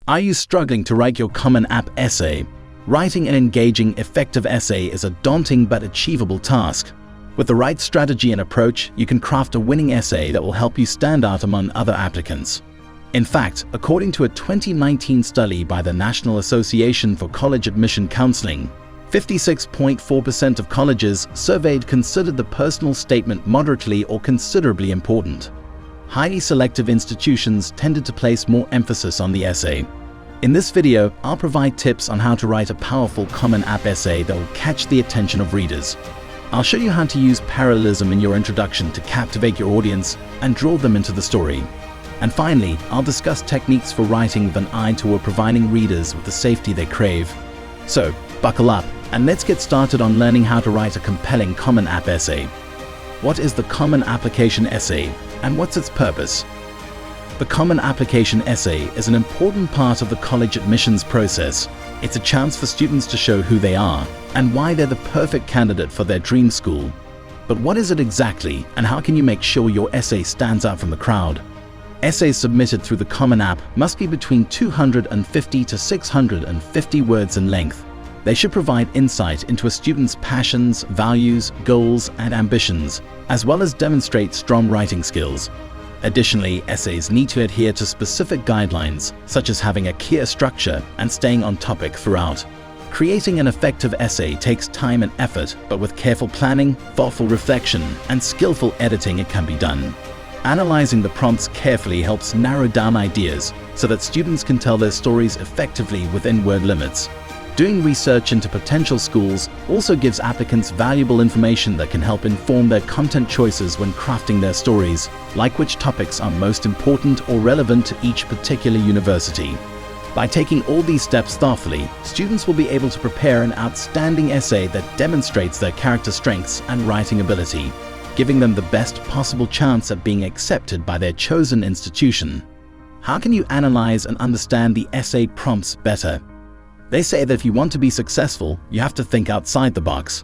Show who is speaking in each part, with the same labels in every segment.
Speaker 1: Are you struggling to write your Common App essay? Writing an engaging, effective essay is a daunting but achievable task. With the right strategy and approach, you can craft a winning essay that will help you stand out among other applicants. In fact, according to a 2019 study by the National Association for College Admission Counseling, 56.4% of colleges surveyed considered the personal statement moderately or considerably important. Highly selective institutions tended to place more emphasis on the essay. In this video, I'll provide tips on how to write a powerful Common App essay that will catch the attention of readers. I'll show you how to use parallelism in your introduction to captivate your audience and draw them into the story. And finally, I'll discuss techniques for writing with an eye toward providing readers with the safety they crave. So, buckle up and let's get started on learning how to write a compelling Common App essay. What is the Common Application essay and what's its purpose? The Common Application essay is an important part of the college admissions process. It's a chance for students to show who they are and why they're the perfect candidate for their dream school. But what is it exactly, and how can you make sure your essay stands out from the crowd? Essays submitted through the Common App must be between 250 to 650 words in length. They should provide insight into a student's passions, values, goals, and ambitions, as well as demonstrate strong writing skills. Additionally, essays need to adhere to specific guidelines, such as having a clear structure and staying on topic throughout. Creating an effective essay takes time and effort, but with careful planning, thoughtful reflection, and skillful editing, it can be done. Analyzing the prompts carefully helps narrow down ideas so that students can tell their stories effectively within word limits. Doing research into potential schools also gives applicants valuable information that can help inform their content choices when crafting their stories, like which topics are most important or relevant to each particular university. By taking all these steps thoughtfully, students will be able to prepare an outstanding essay that demonstrates their character strengths and writing ability, giving them the best possible chance at being accepted by their chosen institution. How can you analyze and understand the essay prompts better? They say that if you want to be successful, you have to think outside the box.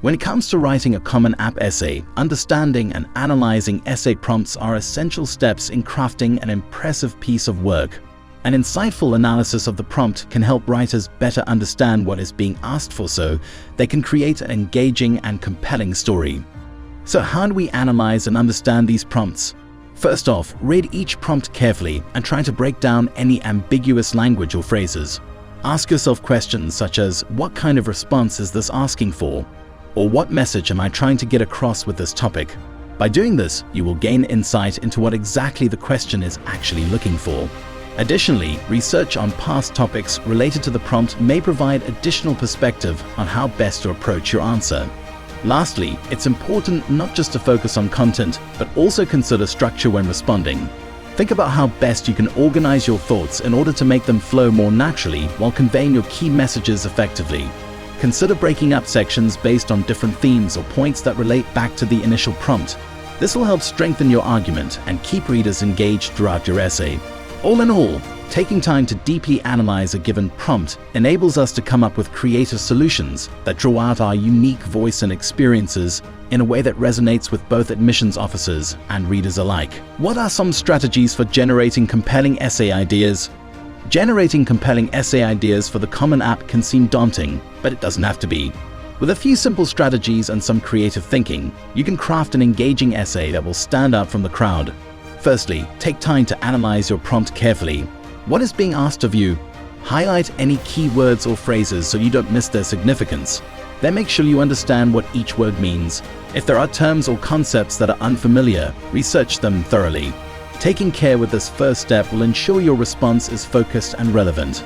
Speaker 1: When it comes to writing a Common App essay, understanding and analyzing essay prompts are essential steps in crafting an impressive piece of work. An insightful analysis of the prompt can help writers better understand what is being asked for so they can create an engaging and compelling story. So how do we analyze and understand these prompts? First off, read each prompt carefully and try to break down any ambiguous language or phrases. Ask yourself questions such as, what kind of response is this asking for? Or what message am I trying to get across with this topic? By doing this, you will gain insight into what exactly the question is actually looking for. Additionally, research on past topics related to the prompt may provide additional perspective on how best to approach your answer. Lastly, it's important not just to focus on content, but also consider structure when responding. Think about how best you can organize your thoughts in order to make them flow more naturally while conveying your key messages effectively. Consider breaking up sections based on different themes or points that relate back to the initial prompt. This will help strengthen your argument and keep readers engaged throughout your essay. All in all, taking time to deeply analyze a given prompt enables us to come up with creative solutions that draw out our unique voice and experiences in a way that resonates with both admissions officers and readers alike. What are some strategies for generating compelling essay ideas? Generating compelling essay ideas for the Common App can seem daunting, but it doesn't have to be. With a few simple strategies and some creative thinking, you can craft an engaging essay that will stand out from the crowd. Firstly, take time to analyze your prompt carefully. What is being asked of you? Highlight any key words or phrases so you don't miss their significance. Then make sure you understand what each word means. If there are terms or concepts that are unfamiliar, research them thoroughly. Taking care with this first step will ensure your response is focused and relevant.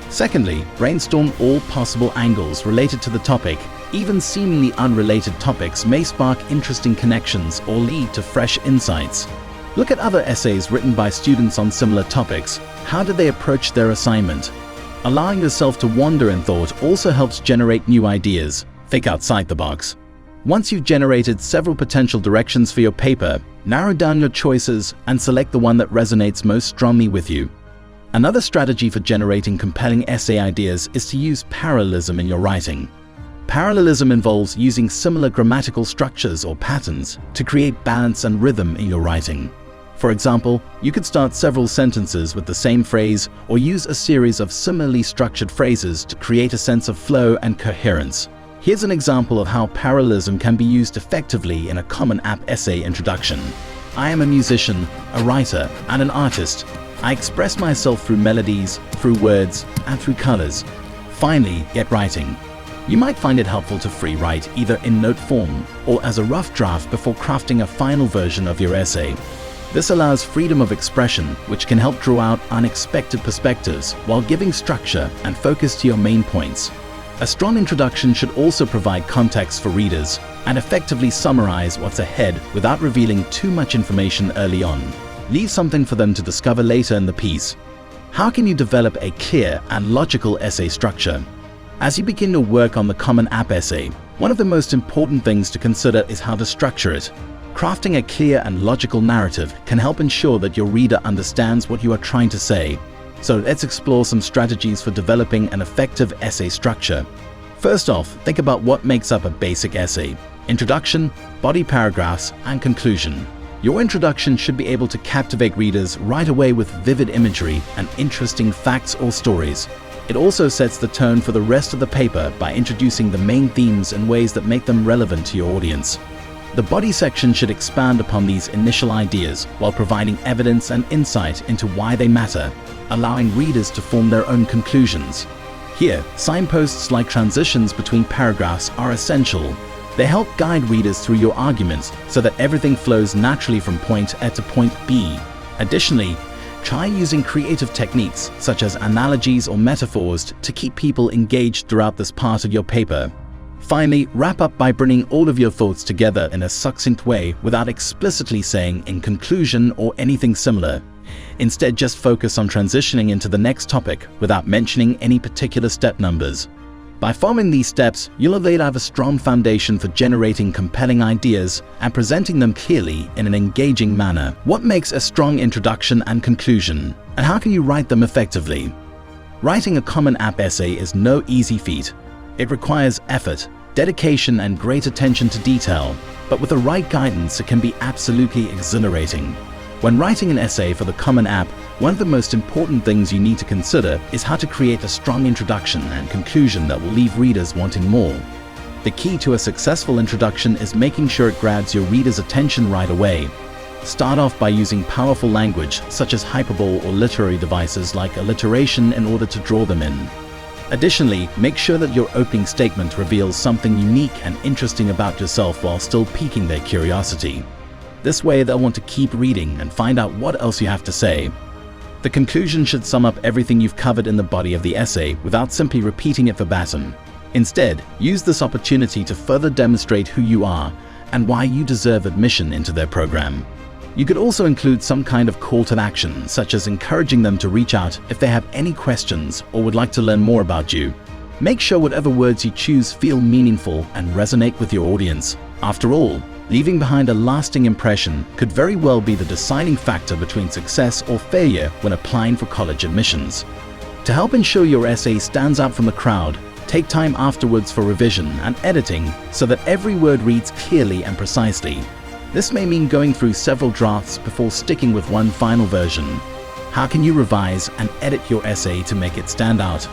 Speaker 1: Secondly, brainstorm all possible angles related to the topic. Even seemingly unrelated topics may spark interesting connections or lead to fresh insights. Look at other essays written by students on similar topics. How did they approach their assignment? Allowing yourself to wander in thought also helps generate new ideas. Think outside the box. Once you've generated several potential directions for your paper, narrow down your choices and select the one that resonates most strongly with you. Another strategy for generating compelling essay ideas is to use parallelism in your writing. Parallelism involves using similar grammatical structures or patterns to create balance and rhythm in your writing. For example, you could start several sentences with the same phrase or use a series of similarly structured phrases to create a sense of flow and coherence. Here's an example of how parallelism can be used effectively in a common app essay introduction. I am a musician, a writer, and an artist. I express myself through melodies, through words, and through colors. Finally, get writing. You might find it helpful to free write either in note form or as a rough draft before crafting a final version of your essay. This allows freedom of expression, which can help draw out unexpected perspectives while giving structure and focus to your main points. A strong introduction should also provide context for readers and effectively summarize what's ahead without revealing too much information early on. Leave something for them to discover later in the piece. How can you develop a clear and logical essay structure? As you begin to work on the common app essay, one of the most important things to consider is how to structure it. Crafting a clear and logical narrative can help ensure that your reader understands what you are trying to say. So let's explore some strategies for developing an effective essay structure. First off, think about what makes up a basic essay: introduction, body paragraphs, and conclusion. Your introduction should be able to captivate readers right away with vivid imagery and interesting facts or stories. It also sets the tone for the rest of the paper by introducing the main themes in ways that make them relevant to your audience. The body section should expand upon these initial ideas while providing evidence and insight into why they matter, allowing readers to form their own conclusions. Here, signposts like transitions between paragraphs are essential. They help guide readers through your arguments so that everything flows naturally from point A to point B. Additionally, try using creative techniques such as analogies or metaphors to keep people engaged throughout this part of your paper. Finally, wrap up by bringing all of your thoughts together in a succinct way without explicitly saying "in conclusion" or anything similar. Instead, just focus on transitioning into the next topic without mentioning any particular step numbers. By following these steps, you'll have laid out a strong foundation for generating compelling ideas and presenting them clearly in an engaging manner. What makes a strong introduction and conclusion, and how can you write them effectively? Writing a common app essay is no easy feat. It requires effort, dedication, and great attention to detail, but with the right guidance, it can be absolutely exhilarating. When writing an essay for the common app, one of the most important things you need to consider is how to create a strong introduction and conclusion that will leave readers wanting more. The key to a successful introduction is making sure it grabs your reader's attention right away. Start off by using powerful language, such as hyperbole or literary devices like alliteration, in order to draw them in. Additionally, make sure that your opening statement reveals something unique and interesting about yourself while still piquing their curiosity. This way, they'll want to keep reading and find out what else you have to say. The conclusion should sum up everything you've covered in the body of the essay without simply repeating it verbatim. Instead, use this opportunity to further demonstrate who you are and why you deserve admission into their program. You could also include some kind of call to action, such as encouraging them to reach out if they have any questions or would like to learn more about you. Make sure whatever words you choose feel meaningful and resonate with your audience. After all, leaving behind a lasting impression could very well be the deciding factor between success or failure when applying for college admissions. To help ensure your essay stands out from the crowd, take time afterwards for revision and editing so that every word reads clearly and precisely. This may mean going through several drafts before sticking with one final version. How can you revise and edit your essay to make it stand out?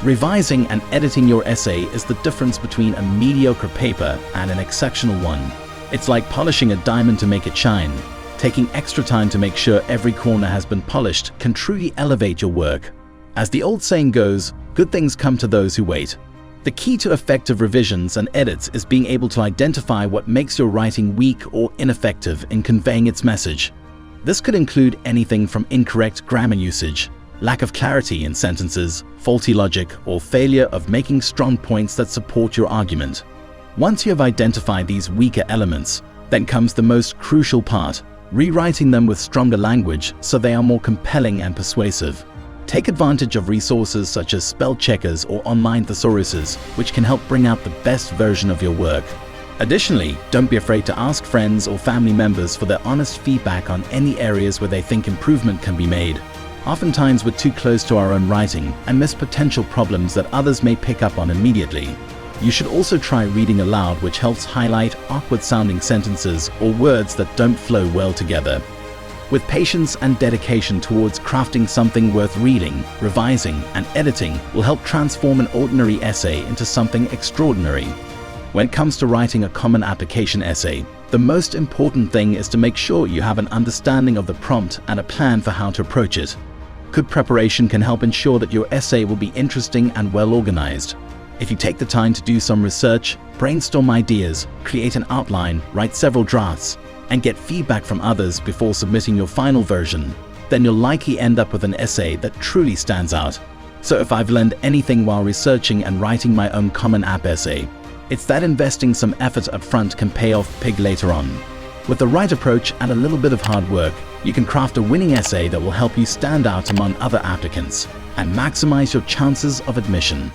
Speaker 1: Revising and editing your essay is the difference between a mediocre paper and an exceptional one. It's like polishing a diamond to make it shine. Taking extra time to make sure every corner has been polished can truly elevate your work. As the old saying goes, good things come to those who wait. The key to effective revisions and edits is being able to identify what makes your writing weak or ineffective in conveying its message. This could include anything from incorrect grammar usage, lack of clarity in sentences, faulty logic, or failure of making strong points that support your argument. Once you have identified these weaker elements, then comes the most crucial part: rewriting them with stronger language so they are more compelling and persuasive. Take advantage of resources such as spell checkers or online thesauruses, which can help bring out the best version of your work. Additionally, don't be afraid to ask friends or family members for their honest feedback on any areas where they think improvement can be made. Oftentimes, we're too close to our own writing and miss potential problems that others may pick up on immediately. You should also try reading aloud, which helps highlight awkward-sounding sentences or words that don't flow well together. With patience and dedication towards crafting something worth reading, revising, and editing will help transform an ordinary essay into something extraordinary. When it comes to writing a common application essay, the most important thing is to make sure you have an understanding of the prompt and a plan for how to approach it. Good preparation can help ensure that your essay will be interesting and well organized. If you take the time to do some research, brainstorm ideas, create an outline, write several drafts, and get feedback from others before submitting your final version, then you'll likely end up with an essay that truly stands out. So if I've learned anything while researching and writing my own common app essay, it's that investing some effort up front can pay off big later on. With the right approach and a little bit of hard work, you can craft a winning essay that will help you stand out among other applicants and maximize your chances of admission.